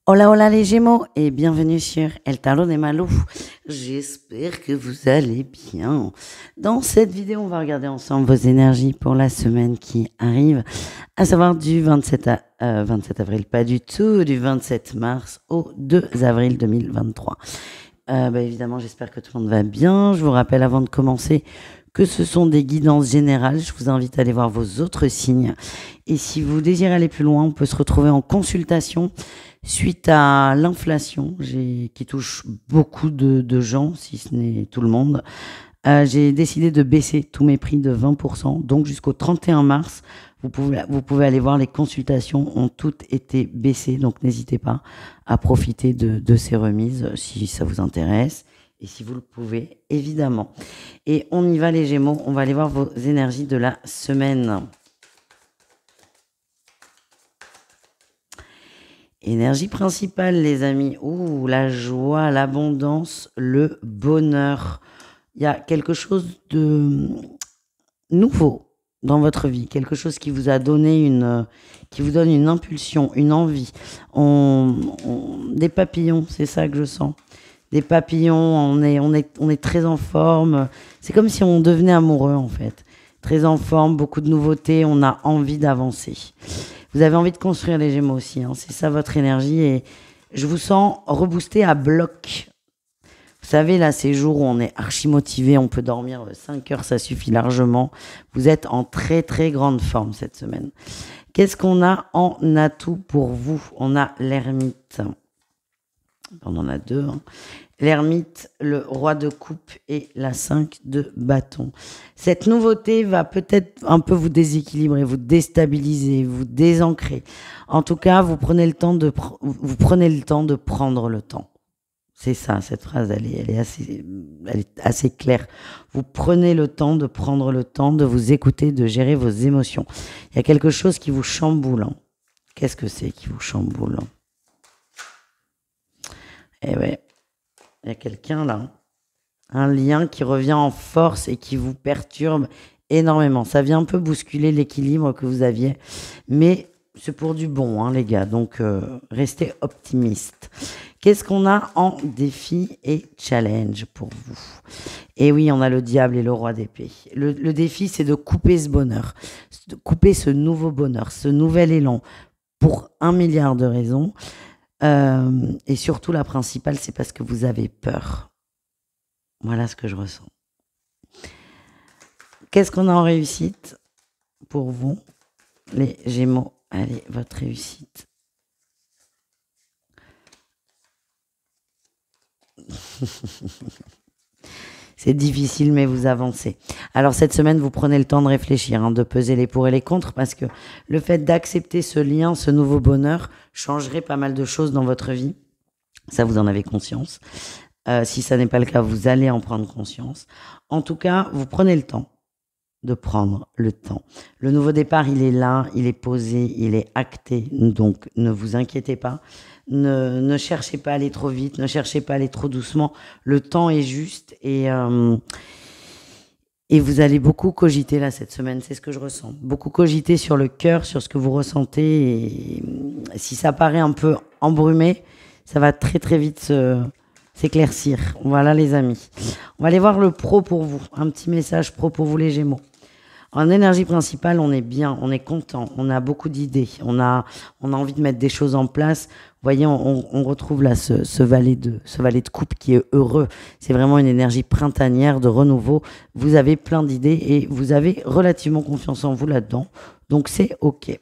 Hola, hola les Gémeaux et bienvenue sur El Tarot des Malous. J'espère que vous allez bien. Dans cette vidéo, on va regarder ensemble vos énergies pour la semaine qui arrive, à savoir du 27 avril, pas du tout, du 27 mars au 2 avril 2023. Évidemment, j'espère que tout le monde va bien. Je vous rappelle avant de commencer que ce sont des guidances générales. Je vous invite à aller voir vos autres signes. Et si vous désirez aller plus loin, on peut se retrouver en consultation suite à l'inflation qui touche beaucoup de gens, si ce n'est tout le monde. J'ai décidé de baisser tous mes prix de 20%. Donc jusqu'au 31 mars, vous pouvez aller voir, les consultations ont toutes été baissées. Donc n'hésitez pas à profiter de ces remises si ça vous intéresse. Et si vous le pouvez, évidemment. Et on y va les Gémeaux, on va aller voir vos énergies de la semaine. Énergie principale, les amis. Ouh, la joie, l'abondance, le bonheur. Il y a quelque chose de nouveau dans votre vie, quelque chose qui vous a donné qui vous donne une impulsion, une envie. Des papillons, c'est ça que je sens. Des papillons, on est très en forme. C'est comme si on devenait amoureux en fait. Très en forme, beaucoup de nouveautés, on a envie d'avancer. Vous avez envie de construire les Gémeaux aussi, hein. C'est ça votre énergie et je vous sens reboosté à bloc. Vous savez, là, ces jours où on est archi motivé, on peut dormir 5 heures, ça suffit largement. Vous êtes en très très grande forme cette semaine. Qu'est-ce qu'on a en atout pour vous? On a l'ermite. On en a deux, hein. L'ermite, le roi de coupe et la 5 de bâton. Cette nouveauté va peut-être un peu vous déséquilibrer, vous déstabiliser, vous désancrer. En tout cas, vous prenez le temps de prendre le temps. C'est ça, cette phrase, elle est assez claire. Vous prenez le temps de prendre le temps de vous écouter, de gérer vos émotions. Il y a quelque chose qui vous chamboule, hein. Qu'est-ce que c'est qui vous chamboule? Eh ouais. Il y a quelqu'un là, un lien qui revient en force et qui vous perturbe énormément. Ça vient un peu bousculer l'équilibre que vous aviez, mais c'est pour du bon, hein, les gars. Donc, restez optimistes. Qu'est-ce qu'on a en défi et challenge pour vous? Et oui, on a le diable et le roi d'épée. Le défi, c'est de couper ce bonheur, de couper ce nouveau bonheur, ce nouvel élan, pour 1 milliard de raisons. Et surtout, la principale, c'est parce que vous avez peur. Voilà ce que je ressens. Qu'est-ce qu'on a en réussite pour vous, les Gémeaux? Allez, votre réussite. C'est difficile, mais vous avancez. Alors, cette semaine, vous prenez le temps de réfléchir, hein, de peser les pour et les contre, parce que le fait d'accepter ce lien, ce nouveau bonheur, changerait pas mal de choses dans votre vie. Ça, vous en avez conscience. Si ça n'est pas le cas, vous allez en prendre conscience. En tout cas, vous prenez le temps de prendre le temps. Le nouveau départ, il est là, il est posé, il est acté. Donc, ne vous inquiétez pas. Ne cherchez pas à aller trop vite, ne cherchez pas à aller trop doucement. Le temps est juste et vous allez beaucoup cogiter là cette semaine, c'est ce que je ressens. Beaucoup cogiter sur le cœur, sur ce que vous ressentez. Et si ça paraît un peu embrumé, ça va très très vite s'éclaircir. Voilà les amis. On va aller voir le pro pour vous. Un petit message pro pour vous les Gémeaux. En énergie principale, on est bien, on est content, on a beaucoup d'idées, on a envie de mettre des choses en place. Vous voyez, on retrouve là ce valet de coupe qui est heureux. C'est vraiment une énergie printanière de renouveau. Vous avez plein d'idées et vous avez relativement confiance en vous là-dedans. Donc c'est ok.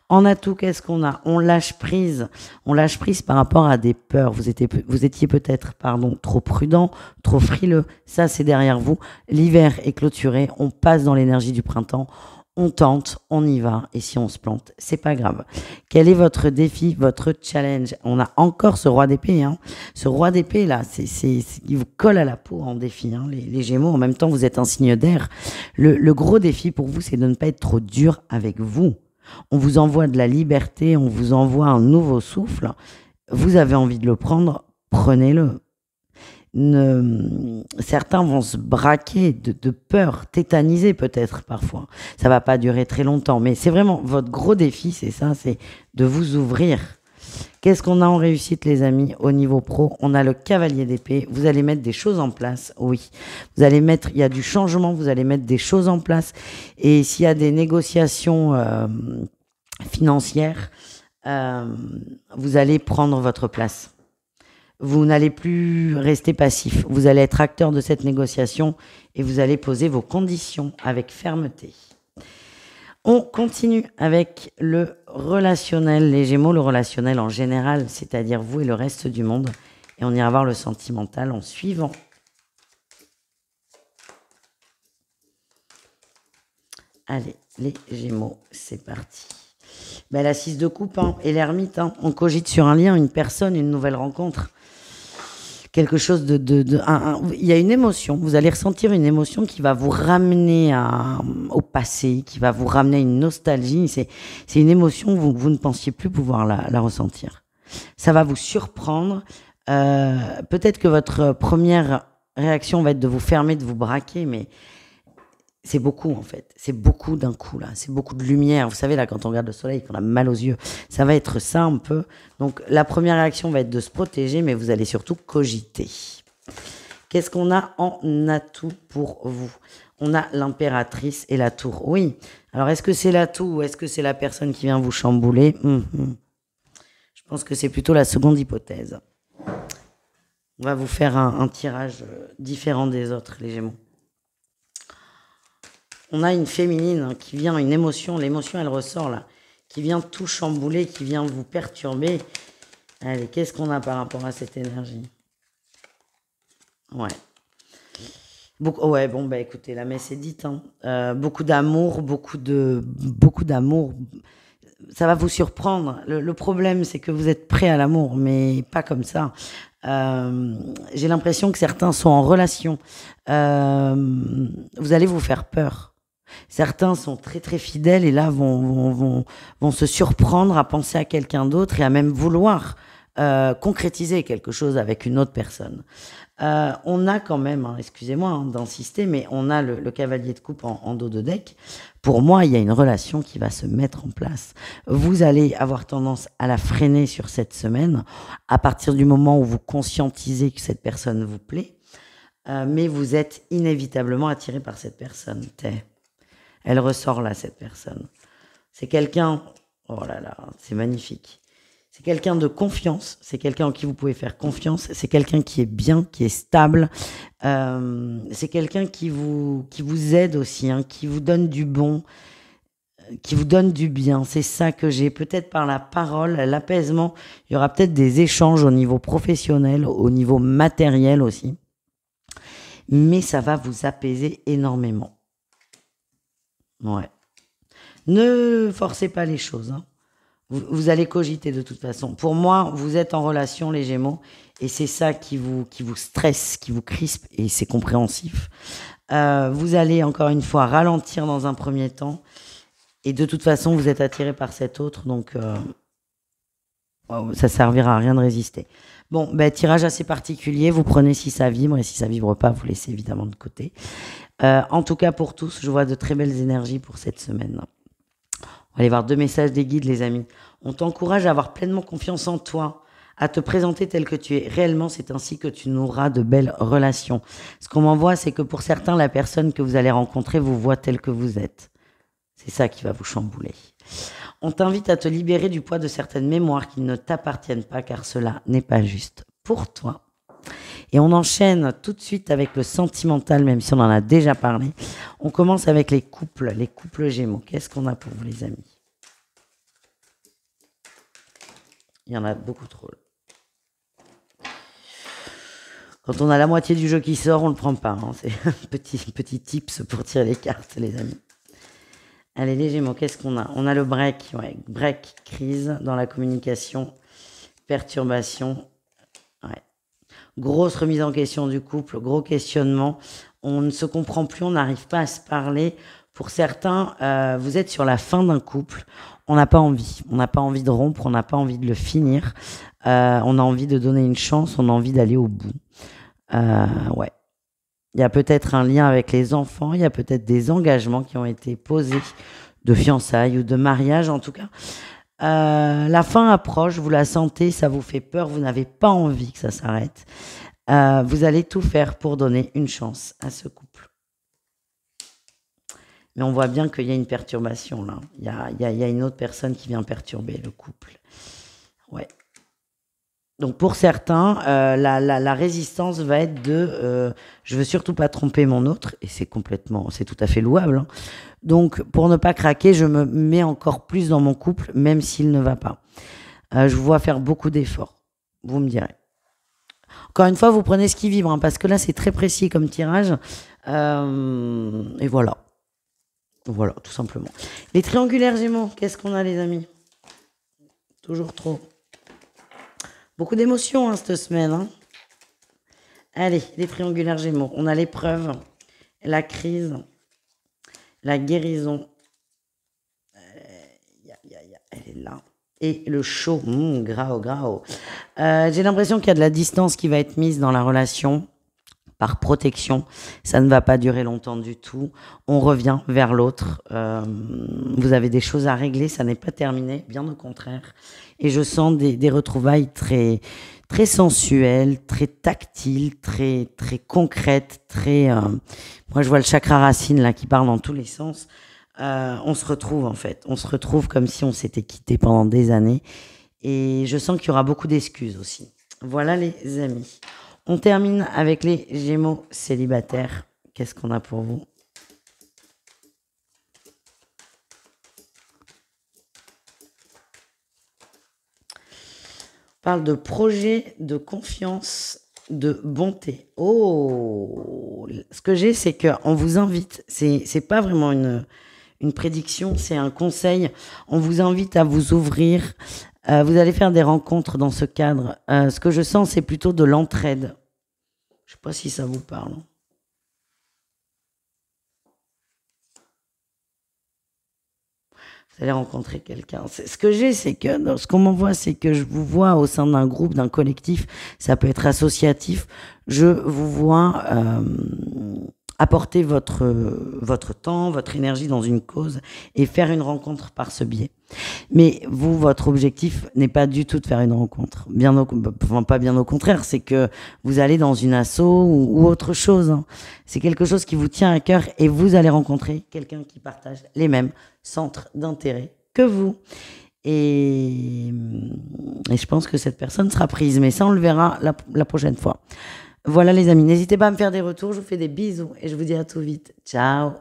En atout, qu'est-ce qu'on a? On lâche prise. On lâche prise par rapport à des peurs. Vous étiez peut-être, trop prudent, trop frileux. Ça, c'est derrière vous. L'hiver est clôturé. On passe dans l'énergie du printemps. On tente, on y va. Et si on se plante, c'est pas grave. Quel est votre défi, votre challenge? On a encore ce roi d'épée, hein. Ce roi d'épée, là, il vous colle à la peau en défi, hein. Les Gémeaux, en même temps, vous êtes un signe d'air. Le gros défi pour vous, c'est de ne pas être trop dur avec vous. On vous envoie de la liberté, on vous envoie un nouveau souffle. Vous avez envie de le prendre, prenez-le. Certains vont se braquer de peur, tétanisés peut-être parfois. Ça va pas durer très longtemps, mais c'est vraiment votre gros défi, c'est ça, c'est de vous ouvrir. Qu'est-ce qu'on a en réussite, les amis, au niveau pro? On a le cavalier d'épée. Vous allez mettre des choses en place, oui. Il y a du changement, vous allez mettre des choses en place. Et s'il y a des négociations financières, vous allez prendre votre place. Vous n'allez plus rester passif. Vous allez être acteur de cette négociation et vous allez poser vos conditions avec fermeté. On continue avec le relationnel, les Gémeaux, le relationnel en général, c'est-à-dire vous et le reste du monde. Et on ira voir le sentimental en suivant. Allez, les Gémeaux, c'est parti. Ben, la 6 de coupe et l'ermite, on cogite sur un lien, une personne, une nouvelle rencontre. Quelque chose il y a une émotion, vous allez ressentir une émotion qui va vous ramener au passé, qui va vous ramener à une nostalgie. C'est une émotion que vous ne pensiez plus pouvoir la ressentir. Ça va vous surprendre. Peut-être que votre première réaction va être de vous fermer, de vous braquer, mais c'est beaucoup en fait. C'est beaucoup d'un coup là. C'est beaucoup de lumière. Vous savez là, quand on regarde le soleil, qu'on a mal aux yeux, ça va être ça un peu. Donc la première réaction va être de se protéger, mais vous allez surtout cogiter. Qu'est-ce qu'on a en atout pour vous? On a l'impératrice et la tour. Oui. Alors est-ce que c'est l'atout ou est-ce que c'est la personne qui vient vous chambouler? Je pense que c'est plutôt la seconde hypothèse. On va vous faire un tirage différent des autres, les Gémeaux. On a une féminine qui vient, une émotion, l'émotion elle ressort là, qui vient tout chambouler, qui vient vous perturber. Allez, qu'est-ce qu'on a par rapport à cette énergie? Ouais. Ouais, bon, bah écoutez, la messe est dite. Beaucoup d'amour, beaucoup d'amour. Ça va vous surprendre. Le problème, c'est que vous êtes prêt à l'amour, mais pas comme ça. J'ai l'impression que certains sont en relation. Vous allez vous faire peur. Certains sont très très fidèles et là vont se surprendre à penser à quelqu'un d'autre et à même vouloir concrétiser quelque chose avec une autre personne. On a quand même, excusez-moi d'insister, mais on a le cavalier de coupe en dos de deck. Pour moi, il y a une relation qui va se mettre en place. Vous allez avoir tendance à la freiner sur cette semaine à partir du moment où vous conscientisez que cette personne vous plaît, mais vous êtes inévitablement attiré par cette personne. Elle ressort là, cette personne. C'est quelqu'un, oh là là, c'est magnifique. C'est quelqu'un de confiance, c'est quelqu'un en qui vous pouvez faire confiance, c'est quelqu'un qui est bien, qui est stable, c'est quelqu'un qui vous aide aussi, qui vous donne du bon, qui vous donne du bien. C'est ça que j'ai, peut-être par la parole, l'apaisement. Il y aura peut-être des échanges au niveau professionnel, au niveau matériel aussi. Mais ça va vous apaiser énormément. Ouais. Ne forcez pas les choses. Vous allez cogiter de toute façon. Pour moi, vous êtes en relation, les Gémeaux, et c'est ça qui vous stresse, qui vous crispe, et c'est compréhensif. Vous allez encore une fois ralentir dans un premier temps, et de toute façon, vous êtes attiré par cet autre, donc ça servira à rien de résister. Bon, tirage assez particulier. Vous prenez si ça vibre, et si ça vibre pas, vous laissez évidemment de côté. En tout cas, pour tous, je vois de très belles énergies pour cette semaine. On va aller voir 2 messages des guides, les amis. On t'encourage à avoir pleinement confiance en toi, à te présenter tel que tu es réellement. C'est ainsi que tu nourras de belles relations. Ce qu'on m'envoie, c'est que pour certains, la personne que vous allez rencontrer vous voit tel que vous êtes. C'est ça qui va vous chambouler. On t'invite à te libérer du poids de certaines mémoires qui ne t'appartiennent pas, car cela n'est pas juste pour toi. Et on enchaîne tout de suite avec le sentimental, même si on en a déjà parlé. On commence avec les couples Gémeaux. Qu'est-ce qu'on a pour vous, les amis? Il y en a beaucoup trop. Quand on a la moitié du jeu qui sort, on ne le prend pas. C'est un petit tips pour tirer les cartes, les amis. Allez, les Gémeaux, qu'est-ce qu'on a? On a le break. Ouais, break, crise dans la communication, perturbation. Ouais. Grosse remise en question du couple, gros questionnement. On ne se comprend plus, on n'arrive pas à se parler. Pour certains, vous êtes sur la fin d'un couple. On n'a pas envie. On n'a pas envie de rompre, on n'a pas envie de le finir. On a envie de donner une chance, on a envie d'aller au bout. Ouais. Il y a peut-être un lien avec les enfants, il y a peut-être des engagements qui ont été posés de fiançailles ou de mariage en tout cas. La fin approche, vous la sentez, ça vous fait peur, vous n'avez pas envie que ça s'arrête. Vous allez tout faire pour donner une chance à ce couple. Mais on voit bien qu'il y a une perturbation là. Il y a une autre personne qui vient perturber le couple. Ouais. Donc pour certains, la résistance va être de je veux surtout pas tromper mon autre, et c'est tout à fait louable, hein. Donc pour ne pas craquer, je me mets encore plus dans mon couple, même s'il ne va pas. Je vous vois faire beaucoup d'efforts, vous me direz. Encore une fois, vous prenez ce qui vibre, hein, parce que là c'est très précis comme tirage. Et voilà. Voilà, tout simplement. Les triangulaires Gémeaux, qu'est-ce qu'on a les amis? Toujours trop. Beaucoup d'émotions hein, cette semaine. Hein. Allez, les triangulaires Gémeaux. On a l'épreuve, la crise, la guérison. Elle est là. Et le chaud. Grao. J'ai l'impression qu'il y a de la distance qui va être mise dans la relation par protection. Ça ne va pas durer longtemps du tout. On revient vers l'autre. Vous avez des choses à régler. Ça n'est pas terminé, bien au contraire. Et je sens des retrouvailles très, très sensuelles, très tactiles, très, très concrètes, très... Moi, je vois le chakra racine là qui parle dans tous les sens. On se retrouve en fait. On se retrouve comme si on s'était quitté pendant des années. Et je sens qu'il y aura beaucoup d'excuses aussi. Voilà les amis. On termine avec les Gémeaux célibataires. Qu'est-ce qu'on a pour vous? On parle de projet, de confiance, de bonté. Oh, ce que j'ai, c'est qu'on vous invite. C'est pas vraiment une prédiction, c'est un conseil. On vous invite à vous ouvrir. Vous allez faire des rencontres dans ce cadre. Ce que je sens, c'est plutôt de l'entraide. Je ne sais pas si ça vous parle. Vous allez rencontrer quelqu'un. Ce que j'ai, c'est que ce qu'on m'envoie, c'est que je vous vois au sein d'un groupe, d'un collectif. Ça peut être associatif. Je vous vois apporter votre temps, votre énergie dans une cause et faire une rencontre par ce biais. Mais vous, votre objectif n'est pas du tout de faire une rencontre. Pas bien au contraire, c'est que vous allez dans une asso ou autre chose. Hein. C'est quelque chose qui vous tient à cœur et vous allez rencontrer quelqu'un qui partage les mêmes centres d'intérêt que vous. Et je pense que cette personne sera prise. Mais ça, on le verra la prochaine fois. Voilà les amis, n'hésitez pas à me faire des retours, je vous fais des bisous et je vous dis à tout vite. Ciao!